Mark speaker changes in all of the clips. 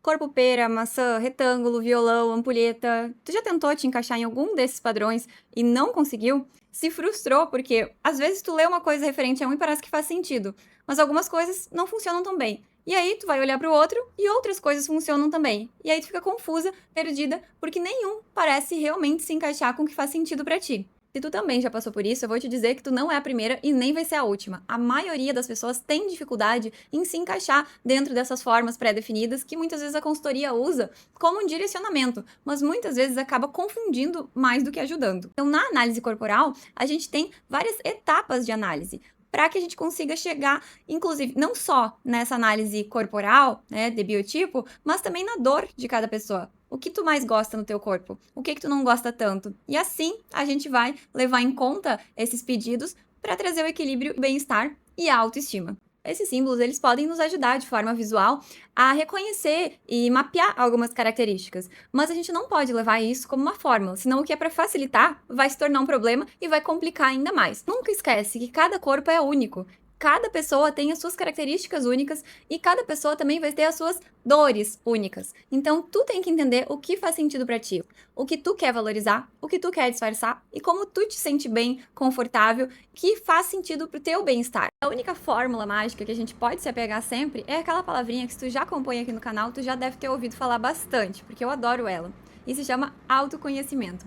Speaker 1: Corpo pera, maçã, retângulo, violão, ampulheta. Tu já tentou te encaixar em algum desses padrões e não conseguiu? Se frustrou porque às vezes tu lê uma coisa referente a um e parece que faz sentido, mas algumas coisas não funcionam tão bem. E aí tu vai olhar para o outro e outras coisas funcionam também. E aí tu fica confusa, perdida, porque nenhum parece realmente se encaixar com o que faz sentido para ti. Se tu também já passou por isso, eu vou te dizer que tu não é a primeira e nem vai ser a última. A maioria das pessoas tem dificuldade em se encaixar dentro dessas formas pré-definidas que muitas vezes a consultoria usa como um direcionamento, mas muitas vezes acaba confundindo mais do que ajudando. Então, na análise corporal, a gente tem várias etapas de análise para que a gente consiga chegar, inclusive, não só nessa análise corporal, né, de biotipo, mas também na dor de cada pessoa. O que tu mais gosta no teu corpo? O que tu não gosta tanto? E assim, a gente vai levar em conta esses pedidos para trazer o equilíbrio, o bem-estar e a autoestima. Esses símbolos, eles podem nos ajudar de forma visual a reconhecer e mapear algumas características, mas a gente não pode levar isso como uma fórmula, senão o que é para facilitar vai se tornar um problema e vai complicar ainda mais. Nunca esquece que cada corpo é único. Cada pessoa tem as suas características únicas e cada pessoa também vai ter as suas dores únicas. Então, tu tem que entender o que faz sentido para ti, o que tu quer valorizar, o que tu quer disfarçar e como tu te sente bem, confortável, que faz sentido pro teu bem-estar. A única fórmula mágica que a gente pode se apegar sempre é aquela palavrinha que se tu já acompanha aqui no canal, tu já deve ter ouvido falar bastante, porque eu adoro ela. E se chama autoconhecimento.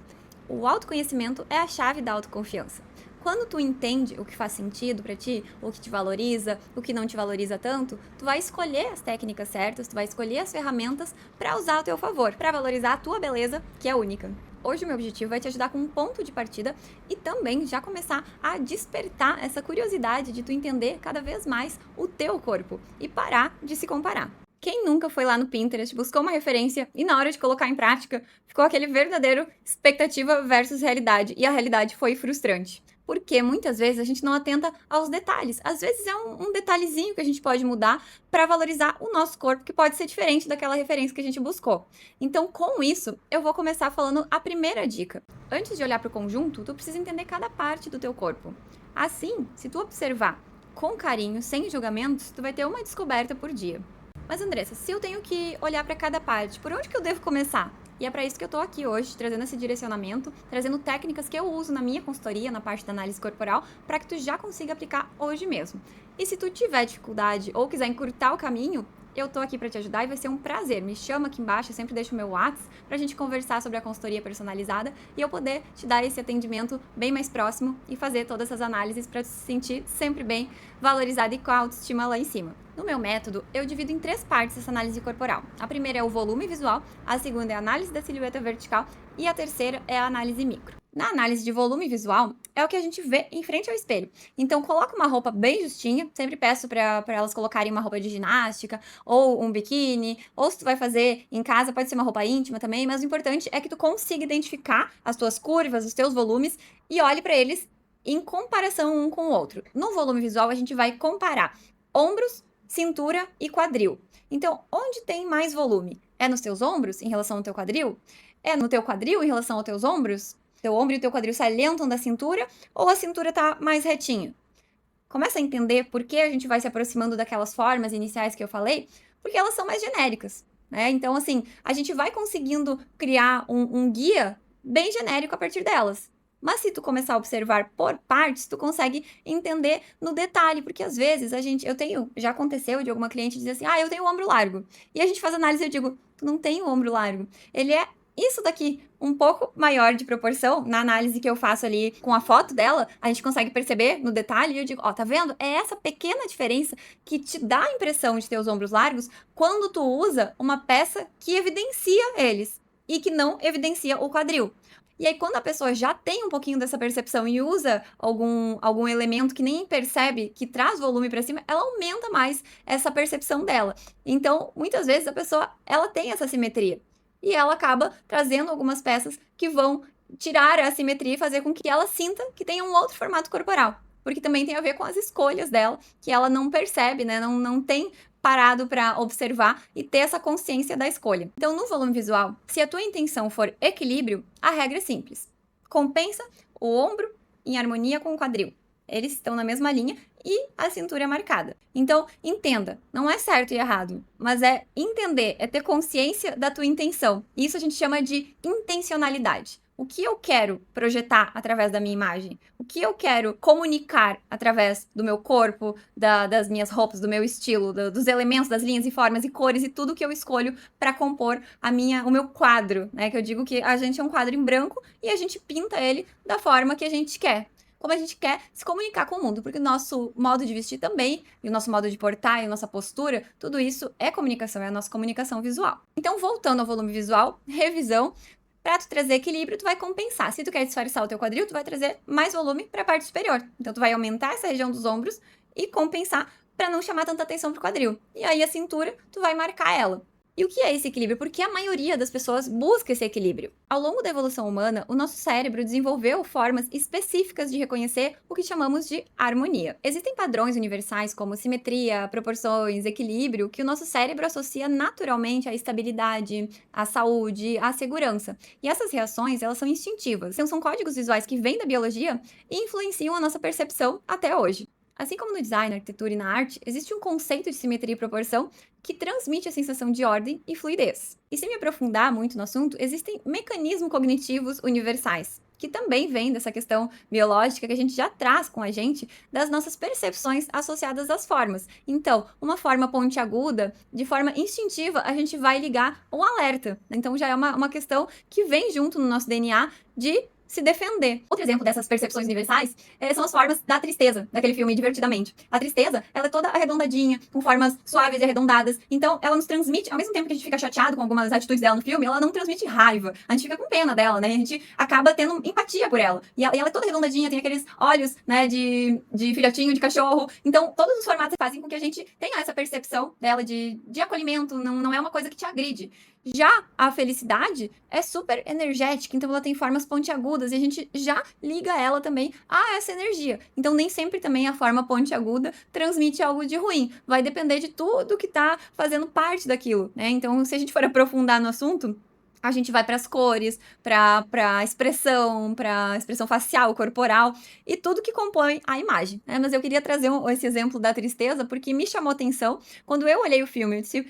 Speaker 1: O autoconhecimento é a chave da autoconfiança. Quando tu entende o que faz sentido para ti, o que te valoriza, o que não te valoriza tanto, tu vai escolher as técnicas certas, tu vai escolher as ferramentas para usar a teu favor, para valorizar a tua beleza, que é única. Hoje o meu objetivo é te ajudar com um ponto de partida e também já começar a despertar essa curiosidade de tu entender cada vez mais o teu corpo e parar de se comparar. Quem nunca foi lá no Pinterest, buscou uma referência e na hora de colocar em prática, ficou aquele verdadeiro expectativa versus realidade e a realidade foi frustrante? Porque muitas vezes a gente não atenta aos detalhes. Às vezes é um detalhezinho que a gente pode mudar para valorizar o nosso corpo, que pode ser diferente daquela referência que a gente buscou. Então, com isso, eu vou começar falando a primeira dica. Antes de olhar para o conjunto, tu precisa entender cada parte do teu corpo. Assim, se tu observar com carinho, sem julgamentos, tu vai ter uma descoberta por dia. Mas, Andressa, se eu tenho que olhar para cada parte, por onde que eu devo começar? E é para isso que eu tô aqui hoje, trazendo esse direcionamento, trazendo técnicas que eu uso na minha consultoria, na parte da análise corporal, para que tu já consiga aplicar hoje mesmo. E se tu tiver dificuldade ou quiser encurtar o caminho, eu tô aqui para te ajudar e vai ser um prazer. Me chama aqui embaixo, eu sempre deixo o meu WhatsApp pra gente conversar sobre a consultoria personalizada e eu poder te dar esse atendimento bem mais próximo e fazer todas essas análises para se sentir sempre bem valorizada e com a autoestima lá em cima. No meu método, eu divido em 3 partes essa análise corporal. A primeira é o volume visual, a segunda é a análise da silhueta vertical e a terceira é a análise micro. Na análise de volume visual, é o que a gente vê em frente ao espelho. Então, coloca uma roupa bem justinha. Sempre peço para elas colocarem uma roupa de ginástica ou um biquíni. Ou se tu vai fazer em casa, pode ser uma roupa íntima também. Mas o importante é que tu consiga identificar as tuas curvas, os teus volumes e olhe para eles em comparação um com o outro. No volume visual, a gente vai comparar ombros, cintura e quadril. Então, onde tem mais volume? É nos teus ombros em relação ao teu quadril? É no teu quadril em relação aos teus ombros? Teu ombro e teu quadril salientam da cintura ou a cintura tá mais retinha? Começa a entender por que a gente vai se aproximando daquelas formas iniciais que eu falei, porque elas são mais genéricas, né? Então, assim, a gente vai conseguindo criar um guia bem genérico a partir delas. Mas se tu começar a observar por partes, tu consegue entender no detalhe, porque às vezes já aconteceu de alguma cliente dizer assim, eu tenho o ombro largo. E a gente faz análise e eu digo, tu não tem o ombro largo. Ele é isso daqui, um pouco maior de proporção, na análise que eu faço ali com a foto dela, a gente consegue perceber no detalhe e eu digo, tá vendo? É essa pequena diferença que te dá a impressão de ter os ombros largos quando tu usa uma peça que evidencia eles e que não evidencia o quadril. E aí, quando a pessoa já tem um pouquinho dessa percepção e usa algum elemento que nem percebe, que traz volume para cima, ela aumenta mais essa percepção dela. Então, muitas vezes a pessoa, ela tem essa simetria. E ela acaba trazendo algumas peças que vão tirar a assimetria e fazer com que ela sinta que tem um outro formato corporal. Porque também tem a ver com as escolhas dela, que ela não percebe, né? Não tem parado para observar e ter essa consciência da escolha. Então, no volume visual, se a tua intenção for equilíbrio, a regra é simples. Compensa o ombro em harmonia com o quadril. Eles estão na mesma linha e a cintura marcada. Então, entenda, não é certo e errado, mas é entender, é ter consciência da tua intenção. Isso a gente chama de intencionalidade. O que eu quero projetar através da minha imagem? O que eu quero comunicar através do meu corpo, das minhas roupas, do meu estilo, dos elementos, das linhas e formas e cores e tudo que eu escolho para compor o meu quadro, né? Que eu digo que a gente é um quadro em branco e a gente pinta ele da forma que a gente quer. Como a gente quer se comunicar com o mundo, porque o nosso modo de vestir também, e o nosso modo de portar, e a nossa postura, tudo isso é comunicação, é a nossa comunicação visual. Então, voltando ao volume visual, revisão, para tu trazer equilíbrio, tu vai compensar. Se tu quer disfarçar o teu quadril, tu vai trazer mais volume para a parte superior. Então, tu vai aumentar essa região dos ombros e compensar para não chamar tanta atenção pro quadril. E aí, a cintura, tu vai marcar ela. E o que é esse equilíbrio? Porque a maioria das pessoas busca esse equilíbrio. Ao longo da evolução humana, o nosso cérebro desenvolveu formas específicas de reconhecer o que chamamos de harmonia. Existem padrões universais como simetria, proporções, equilíbrio, que o nosso cérebro associa naturalmente à estabilidade, à saúde, à segurança. E essas reações, elas são instintivas. Então, são códigos visuais que vêm da biologia e influenciam a nossa percepção até hoje. Assim como no design, na arquitetura e na arte, existe um conceito de simetria e proporção que transmite a sensação de ordem e fluidez. E sem me aprofundar muito no assunto, existem mecanismos cognitivos universais, que também vêm dessa questão biológica que a gente já traz com a gente das nossas percepções associadas às formas. Então, uma forma pontiaguda, de forma instintiva, a gente vai ligar um alerta. Então, já é uma questão que vem junto no nosso DNA de se defender. Outro exemplo dessas percepções universais são as formas da tristeza, daquele filme Divertidamente. A tristeza, ela é toda arredondadinha, com formas suaves e arredondadas. Então, ela nos transmite, ao mesmo tempo que a gente fica chateado com algumas atitudes dela no filme, ela não transmite raiva. A gente fica com pena dela, né? A gente acaba tendo empatia por ela. E ela é toda arredondadinha, tem aqueles olhos, né, de filhotinho, de cachorro. Então, todos os formatos fazem com que a gente tenha essa percepção dela de acolhimento, não é uma coisa que te agride. Já a felicidade é super energética, então ela tem formas pontiagudas e a gente já liga ela também a essa energia. Então nem sempre também a forma pontiaguda transmite algo de ruim. Vai depender de tudo que tá fazendo parte daquilo, né? Então se a gente for aprofundar no assunto, a gente vai para as cores, para a expressão facial, corporal e tudo que compõe a imagem, né? Mas eu queria trazer esse exemplo da tristeza porque me chamou atenção quando eu olhei o filme. Eu disse,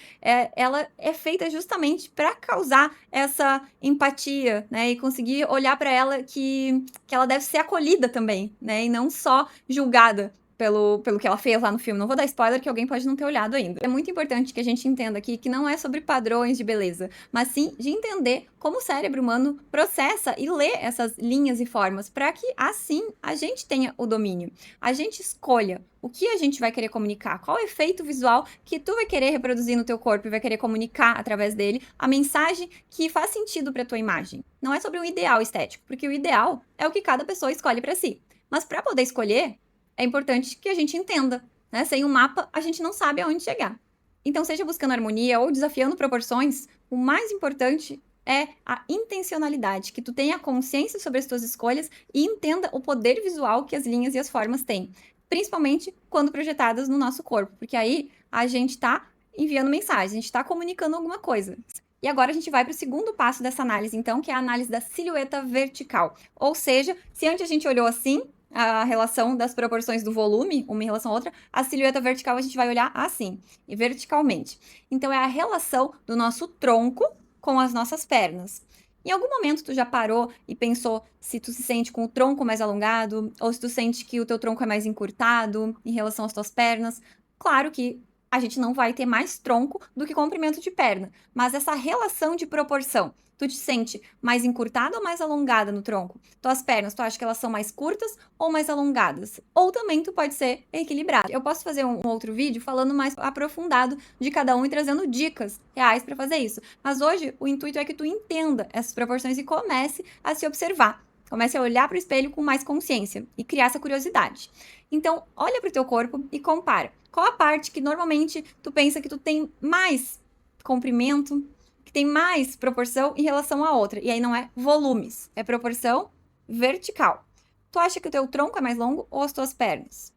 Speaker 1: ela é feita justamente para causar essa empatia, né? E conseguir olhar para ela que ela deve ser acolhida também, né? E não só julgada pelo que ela fez lá no filme. Não vou dar spoiler, que alguém pode não ter olhado ainda. É muito importante que a gente entenda aqui que não é sobre padrões de beleza, mas sim de entender como o cérebro humano processa e lê essas linhas e formas, para que assim a gente tenha o domínio. A gente escolha o que a gente vai querer comunicar, qual o efeito visual que tu vai querer reproduzir no teu corpo e vai querer comunicar através dele, a mensagem que faz sentido para tua imagem. Não é sobre um ideal estético, porque o ideal é o que cada pessoa escolhe para si. Mas para poder escolher, é importante que a gente entenda, né? Sem um mapa, a gente não sabe aonde chegar. Então, seja buscando harmonia ou desafiando proporções, o mais importante é a intencionalidade, que tu tenha consciência sobre as tuas escolhas e entenda o poder visual que as linhas e as formas têm, principalmente quando projetadas no nosso corpo, porque aí a gente está enviando mensagem, a gente está comunicando alguma coisa. E agora a gente vai para o segundo passo dessa análise, então, que é a análise da silhueta vertical. Ou seja, se antes a gente olhou assim, a relação das proporções do volume, uma em relação à outra, a silhueta vertical a gente vai olhar assim, e verticalmente. Então, é a relação do nosso tronco com as nossas pernas. Em algum momento tu já parou e pensou se tu se sente com o tronco mais alongado, ou se tu sente que o teu tronco é mais encurtado em relação às tuas pernas? Claro que a gente não vai ter mais tronco do que comprimento de perna, mas essa relação de proporção, tu te sente mais encurtada ou mais alongada no tronco? Tuas pernas, tu acha que elas são mais curtas ou mais alongadas? Ou também tu pode ser equilibrado. Eu posso fazer um outro vídeo falando mais aprofundado de cada um e trazendo dicas reais para fazer isso. Mas hoje o intuito é que tu entenda essas proporções e comece a se observar. Comece a olhar para o espelho com mais consciência e criar essa curiosidade. Então, olha para o teu corpo e compara. Qual a parte que normalmente tu pensa que tu tem mais comprimento, que tem mais proporção em relação à outra? E aí não é volumes, é proporção vertical. Tu acha que o teu tronco é mais longo ou as tuas pernas?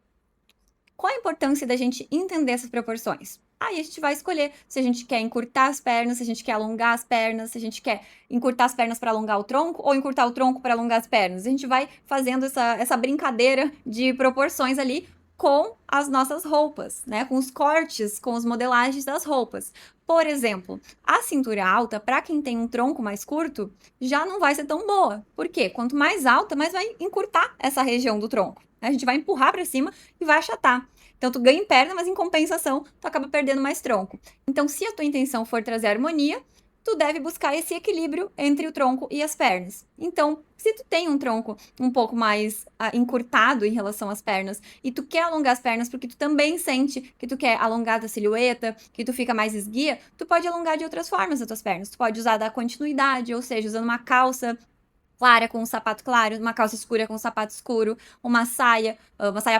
Speaker 1: Qual a importância da gente entender essas proporções? Aí a gente vai escolher se a gente quer encurtar as pernas, se a gente quer alongar as pernas, se a gente quer encurtar as pernas para alongar o tronco ou encurtar o tronco para alongar as pernas. A gente vai fazendo essa brincadeira de proporções ali com as nossas roupas, né? Com os cortes, com as modelagens das roupas. Por exemplo, a cintura alta, para quem tem um tronco mais curto, já não vai ser tão boa. Por quê? Quanto mais alta, mais vai encurtar essa região do tronco. A gente vai empurrar para cima e vai achatar. Então, tu ganha em perna, mas em compensação, tu acaba perdendo mais tronco. Então, se a tua intenção for trazer harmonia, tu deve buscar esse equilíbrio entre o tronco e as pernas. Então, se tu tem um tronco um pouco mais encurtado em relação às pernas e tu quer alongar as pernas porque tu também sente que tu quer alongar a silhueta, que tu fica mais esguia, tu pode alongar de outras formas as tuas pernas. Tu pode usar da continuidade, ou seja, usando uma calça clara com um sapato claro, uma calça escura com um sapato escuro, uma saia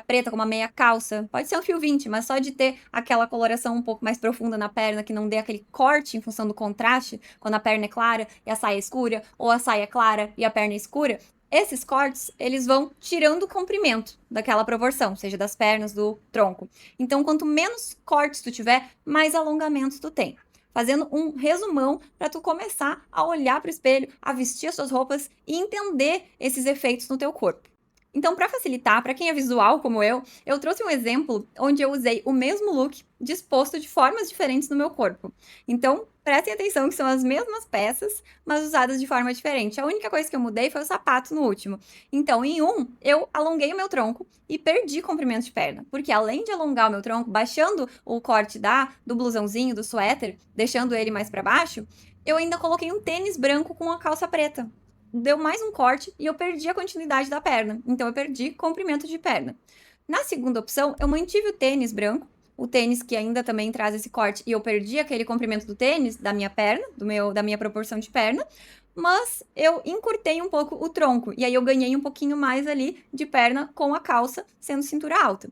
Speaker 1: preta com uma meia calça. Pode ser um fio 20, mas só de ter aquela coloração um pouco mais profunda na perna, que não dê aquele corte em função do contraste, quando a perna é clara e a saia é escura, ou a saia é clara e a perna é escura. Esses cortes, eles vão tirando o comprimento daquela proporção, seja das pernas, do tronco. Então, quanto menos cortes tu tiver, mais alongamentos tu tem. Fazendo um resumão para tu começar a olhar para o espelho, a vestir as suas roupas e entender esses efeitos no teu corpo. Então, para facilitar, para quem é visual como eu trouxe um exemplo onde eu usei o mesmo look disposto de formas diferentes no meu corpo. Então, prestem atenção que são as mesmas peças, mas usadas de forma diferente. A única coisa que eu mudei foi o sapato no último. Então, em um, eu alonguei o meu tronco e perdi comprimento de perna, porque além de alongar o meu tronco, baixando o corte do blusãozinho, do suéter, deixando ele mais para baixo, eu ainda coloquei um tênis branco com uma calça preta. Deu mais um corte e eu perdi a continuidade da perna. Então, eu perdi comprimento de perna. Na segunda opção, eu mantive o tênis branco, o tênis que ainda também traz esse corte, e eu perdi aquele comprimento do tênis, da minha perna, da minha proporção de perna, mas eu encurtei um pouco o tronco, e aí eu ganhei um pouquinho mais ali de perna com a calça, sendo cintura alta.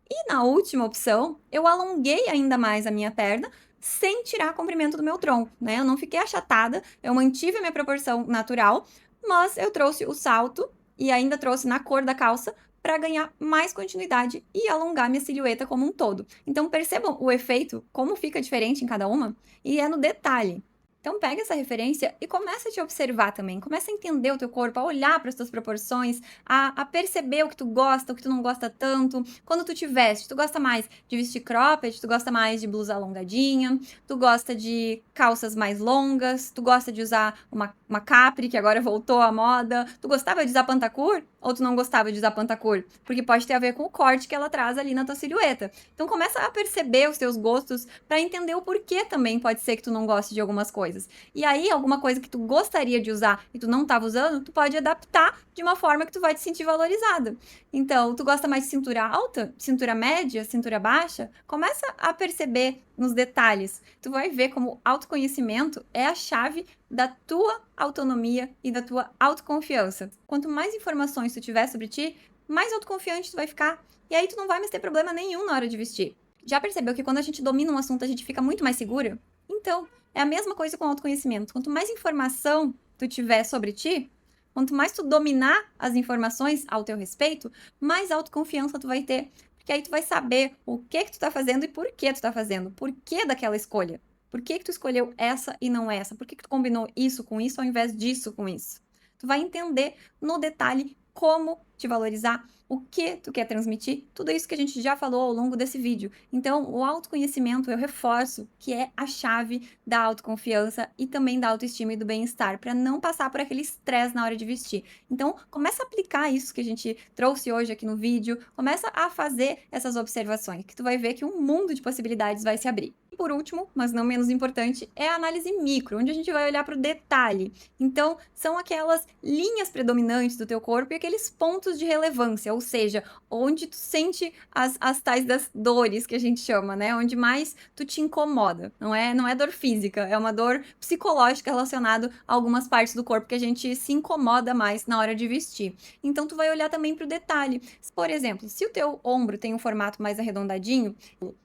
Speaker 1: E na última opção, eu alonguei ainda mais a minha perna, sem tirar comprimento do meu tronco, né? Eu não fiquei achatada, eu mantive a minha proporção natural, mas eu trouxe o salto e ainda trouxe na cor da calça para ganhar mais continuidade e alongar minha silhueta como um todo. Então percebam o efeito, como fica diferente em cada uma, e é no detalhe. Então pega essa referência e começa a te observar também, começa a entender o teu corpo, a olhar para as tuas proporções, a perceber o que tu gosta, o que tu não gosta tanto. Quando tu te veste, tu gosta mais de vestir cropped, tu gosta mais de blusa alongadinha, tu gosta de calças mais longas, tu gosta de usar uma capri, que agora voltou à moda, tu gostava de usar pantacur ou tu não gostava de usar pantacur? Porque pode ter a ver com o corte que ela traz ali na tua silhueta. Então começa a perceber os teus gostos para entender o porquê também pode ser que tu não goste de algumas coisas. E aí, alguma coisa que tu gostaria de usar e tu não estava usando, tu pode adaptar de uma forma que tu vai te sentir valorizada. Então, tu gosta mais de cintura alta, cintura média, cintura baixa? Começa a perceber nos detalhes. Tu vai ver como autoconhecimento é a chave da tua autonomia e da tua autoconfiança. Quanto mais informações tu tiver sobre ti, mais autoconfiante tu vai ficar. E aí tu não vai mais ter problema nenhum na hora de vestir. Já percebeu que quando a gente domina um assunto, a gente fica muito mais segura? Então, é a mesma coisa com autoconhecimento. Quanto mais informação tu tiver sobre ti, quanto mais tu dominar as informações ao teu respeito, mais autoconfiança tu vai ter. Porque aí tu vai saber o que tu tá fazendo e por que tu tá fazendo. Por que daquela escolha. Por que tu escolheu essa e não essa? Por que tu combinou isso com isso ao invés disso com isso? Tu vai entender no detalhe como te valorizar, o que tu quer transmitir, tudo isso que a gente já falou ao longo desse vídeo. Então, o autoconhecimento, eu reforço que é a chave da autoconfiança e também da autoestima e do bem-estar, para não passar por aquele estresse na hora de vestir. Então, começa a aplicar isso que a gente trouxe hoje aqui no vídeo, começa a fazer essas observações, que tu vai ver que um mundo de possibilidades vai se abrir. E por último, mas não menos importante, é a análise micro, onde a gente vai olhar para o detalhe. Então, são aquelas linhas predominantes do teu corpo e aqueles pontos de relevância, ou seja, onde tu sente as tais das dores que a gente chama, né? Onde mais tu te incomoda. Não é dor física, é uma dor psicológica relacionada a algumas partes do corpo que a gente se incomoda mais na hora de vestir. Então, tu vai olhar também para o detalhe. Por exemplo, se o teu ombro tem um formato mais arredondadinho,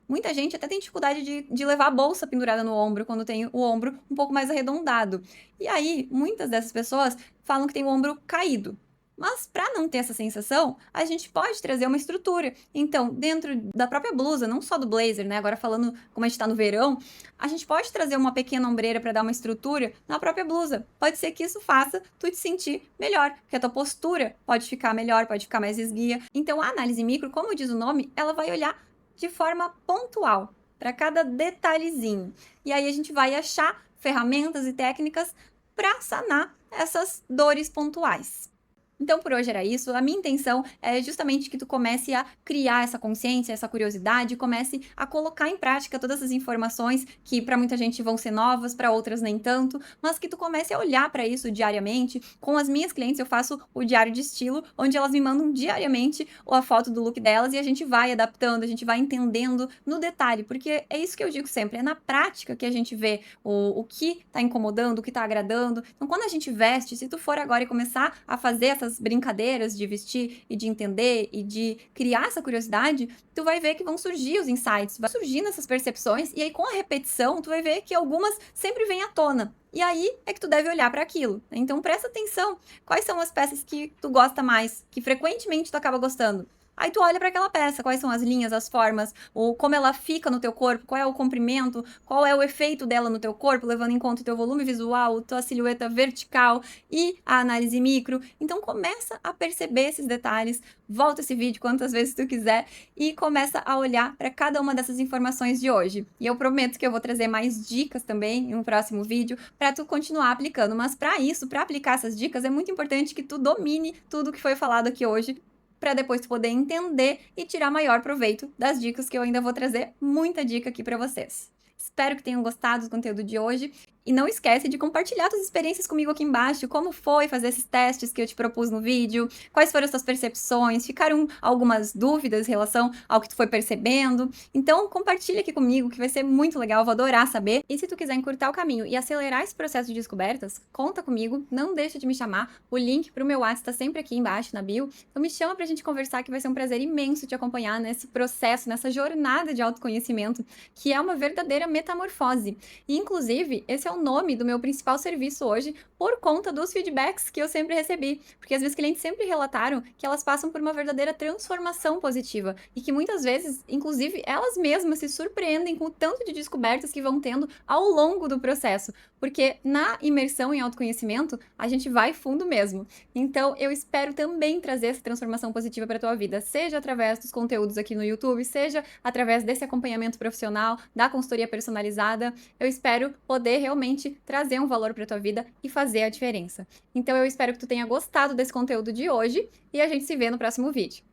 Speaker 1: muita gente até tem dificuldade de levar a bolsa pendurada no ombro quando tem o ombro um pouco mais arredondado. E aí, muitas dessas pessoas falam que tem o ombro caído. Mas para não ter essa sensação, a gente pode trazer uma estrutura. Então, dentro da própria blusa, não só do blazer, né? Agora falando como a gente está no verão, a gente pode trazer uma pequena ombreira para dar uma estrutura na própria blusa. Pode ser que isso faça tu te sentir melhor, porque a tua postura pode ficar melhor, pode ficar mais esguia. Então, a análise micro, como diz o nome, ela vai olhar de forma pontual para cada detalhezinho. E aí a gente vai achar ferramentas e técnicas para sanar essas dores pontuais. Então, por hoje era isso. A minha intenção é justamente que tu comece a criar essa consciência, essa curiosidade, comece a colocar em prática todas essas informações que para muita gente vão ser novas, para outras nem tanto, mas que tu comece a olhar para isso diariamente. Com as minhas clientes eu faço o diário de estilo, onde elas me mandam diariamente a foto do look delas e a gente vai adaptando, a gente vai entendendo no detalhe, porque é isso que eu digo sempre, é na prática que a gente vê o que tá incomodando, o que tá agradando. Então, quando a gente veste, se tu for agora e começar a fazer essas brincadeiras de vestir e de entender e de criar essa curiosidade, tu vai ver que vão surgir os insights, vai surgindo essas percepções, e aí com a repetição, tu vai ver que algumas sempre vêm à tona. E aí é que tu deve olhar para aquilo. Então presta atenção, quais são as peças que tu gosta mais, que frequentemente tu acaba gostando. Aí tu olha para aquela peça, quais são as linhas, as formas, ou como ela fica no teu corpo, qual é o comprimento, qual é o efeito dela no teu corpo, levando em conta o teu volume visual, tua silhueta vertical e a análise micro. Então começa a perceber esses detalhes, volta esse vídeo quantas vezes tu quiser e começa a olhar para cada uma dessas informações de hoje. E eu prometo que eu vou trazer mais dicas também em um próximo vídeo para tu continuar aplicando. Mas para isso, para aplicar essas dicas, é muito importante que tu domine tudo que foi falado aqui hoje, para depois tu poder entender e tirar maior proveito das dicas que eu ainda vou trazer muita dica aqui para vocês. Espero que tenham gostado do conteúdo de hoje e não esquece de compartilhar suas experiências comigo aqui embaixo, como foi fazer esses testes que eu te propus no vídeo, quais foram as suas percepções, ficaram algumas dúvidas em relação ao que tu foi percebendo. Então compartilha aqui comigo que vai ser muito legal, eu vou adorar saber. E se tu quiser encurtar o caminho e acelerar esse processo de descobertas, conta comigo, não deixa de me chamar, o link pro meu WhatsApp está sempre aqui embaixo na bio, então me chama pra gente conversar que vai ser um prazer imenso te acompanhar nesse processo, nessa jornada de autoconhecimento, que é uma verdadeira metamorfose. E inclusive, esse é o nome do meu principal serviço hoje, por conta dos feedbacks que eu sempre recebi, porque as minhas clientes sempre relataram que elas passam por uma verdadeira transformação positiva e que muitas vezes, inclusive, elas mesmas se surpreendem com o tanto de descobertas que vão tendo ao longo do processo, porque na imersão em autoconhecimento, a gente vai fundo mesmo. Então, eu espero também trazer essa transformação positiva para a tua vida, seja através dos conteúdos aqui no YouTube, seja através desse acompanhamento profissional, da consultoria personalizada. Eu espero poder realmente trazer um valor para a tua vida e fazer a diferença. Então, eu espero que tu tenha gostado desse conteúdo de hoje e a gente se vê no próximo vídeo.